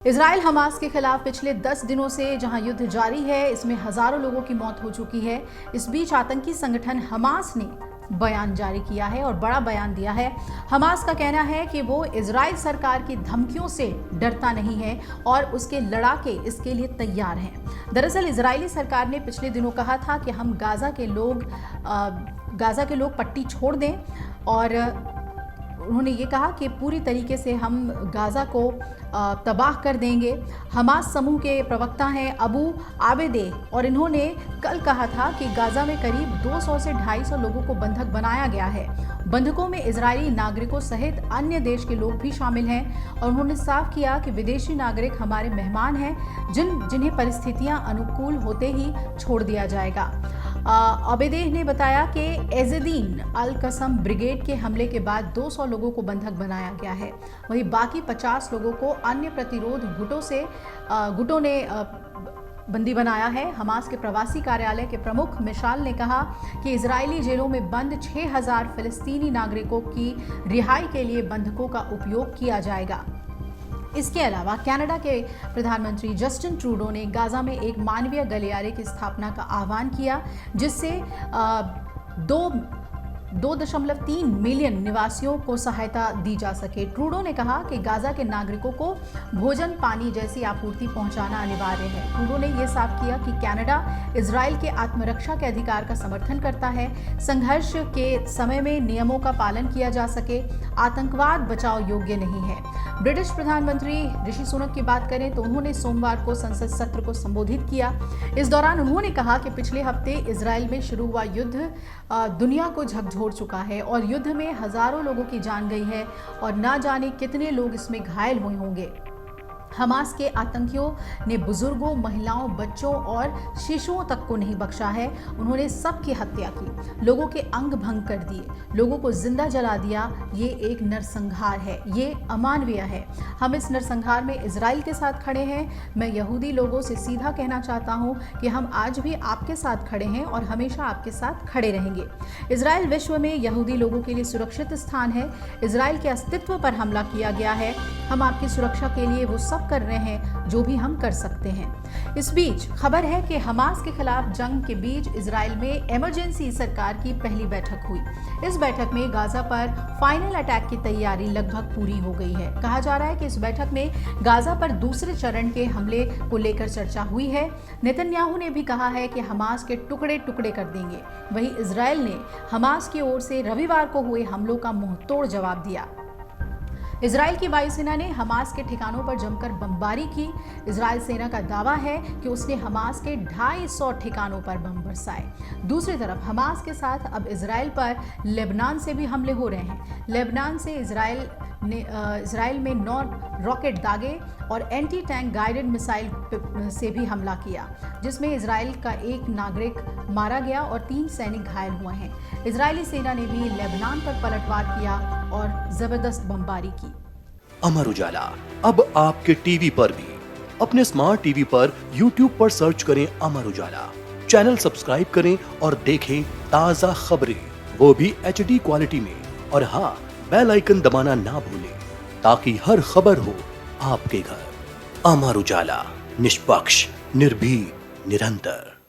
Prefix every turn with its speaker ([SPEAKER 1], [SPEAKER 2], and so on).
[SPEAKER 1] Israel Hamas के खिलाफ पिछले 10 दिनों से जहां युद्ध जारी है, इसमें हजारों लोगों की मौत हो चुकी है। इस बीच आतंकी संगठन हमास ने बयान जारी किया है और बड़ा बयान दिया है। हमास का कहना है कि वो इजराइल सरकार की धमकियों से डरता नहीं है और उसके लड़ाके इसके लिए तैयार हैं। दरअसल इजरायली सरकार ने पिछले दिनों कहा था कि हम गाजा के लोग पट्टी छोड़ दें और उन्होंने ये कहा कि पूरी तरीके से हम गाजा को तबाह कर देंगे। हमास समूह के प्रवक्ता हैं अबू आबेदे और इन्होंने कल कहा था कि गाजा में करीब 200 से 250 लोगों को बंधक बनाया गया है। बंधकों में इजरायली नागरिकों सहित अन्य देश के लोग भी शामिल हैं और उन्होंने साफ किया कि विदेशी नागरिक हमारे मेहमान हैं जिन्हें परिस्थितियां अनुकूल होते ही छोड़ दिया जाएगा। आबेदे ने बताया कि एज़ेदीन अल कसम ब्रिगेड के हमले के बाद 200 लोगों को बंधक बनाया गया है। वहीं बाकी 50 लोगों को अन्य प्रतिरोध गुटों ने बंदी बनाया है। हमास के प्रवासी कार्यालय के प्रमुख मिशाल ने कहा कि इजरायली जेलों में बंद 6000 फिलिस्तीनी नागरिकों की रिहाई के लिए बंधकों का उपयोग किया जाएगा। इसके अलावा कनाडा के प्रधानमंत्री जस्टिन ट्रूडो ने गाजा में एक मानवीय गलियारे की स्थापना का आह्वान किया, जिससे 2.3 मिलियन निवासियों को सहायता दी जा सके। ट्रूडो ने कहा कि गाजा के नागरिकों को भोजन पानी जैसी आपूर्ति पहुंचाना अनिवार्य है। ट्रूडो ने यह साफ किया कि कनाडा इजराइल के आत्मरक्षा के अधिकार का समर्थन करता है। संघर्ष के समय में नियमों का पालन किया जा सके। आतंकवाद बचाव योग्य नहीं है। ब्रिटिश प्रधानमंत्री ऋषि सुनक की बात करें तो उन्होंने सोमवार को संसद सत्र को संबोधित किया। इस दौरान उन्होंने कहा कि पिछले हफ्ते इजराइल में शुरू हुआ युद्ध दुनिया को झकझोर चुका है और युद्ध में हजारों लोगों की जान गई है और ना जाने कितने लोग इसमें घायल हुए होंगे। हमास के आतंकियों ने बुजुर्गों, महिलाओं, बच्चों और शिशुओं तक को नहीं बख्शा है। उन्होंने सबकी हत्या की, लोगों के अंग भंग कर दिए, लोगों को जिंदा जला दिया। ये एक नरसंहार है, ये अमानवीय है। हम इस नरसंहार में इजराइल के साथ खड़े हैं। मैं यहूदी लोगों से सीधा कहना चाहता हूँ कि हम आज भी आपके साथ खड़े हैं और हमेशा आपके साथ खड़े रहेंगे। इजराइल विश्व में यहूदी लोगों के लिए सुरक्षित स्थान है। इजराइल के अस्तित्व पर हमला किया गया है। हम आपकी सुरक्षा के लिए वो सब कर रहे हैं जो भी हम कर सकते हैं। इस बीच खबर है कि हमास के खिलाफ जंग के बीच इजराइल में इमरजेंसी सरकार की पहली बैठक हुई। इस बैठक में गाजा पर फाइनल अटैक की तैयारी लगभग पूरी हो गई है। कहा जा रहा है कि इस बैठक में गाजा पर दूसरे चरण के हमले को लेकर चर्चा हुई है। नेतन्याहू ने भी कहा है कि हमास के टुकड़े टुकड़े कर देंगे। वहीं इजराइल ने हमास की ओर से रविवार को हुए हमलों का मुंहतोड़ जवाब दिया। इजराइल की वायुसेना ने हमास के ठिकानों पर जमकर बमबारी की। इजराइल सेना का दावा है कि उसने हमास के 250 ठिकानों पर बम बरसाए। दूसरी तरफ हमास के साथ अब इजराइल पर लेबनान से भी हमले हो रहे हैं। लेबनान से इजराइल में 9 रॉकेट दागे और एंटी टैंक गाइडेड मिसाइल से भी हमला किया, जिसमें इजराइल का एक नागरिक मारा गया और 3 सैनिक घायल हुए हैं। इजरायली सेना ने भी लेबनान पर पलटवार किया और जबरदस्त बमबारी की।
[SPEAKER 2] अमर उजाला अब आपके टीवी पर भी। अपने स्मार्ट टीवी पर YouTube पर सर्च करें अमर उजाला, चैनल सब्सक्राइब करें और देखें ताजा खबरें, वो भी HD क्वालिटी में। और हाँ, बेल आइकन दबाना ना भूलें ताकि हर खबर हो आपके घर। अमर उजाला, निष्पक्ष, निर्भीक, निरंतर।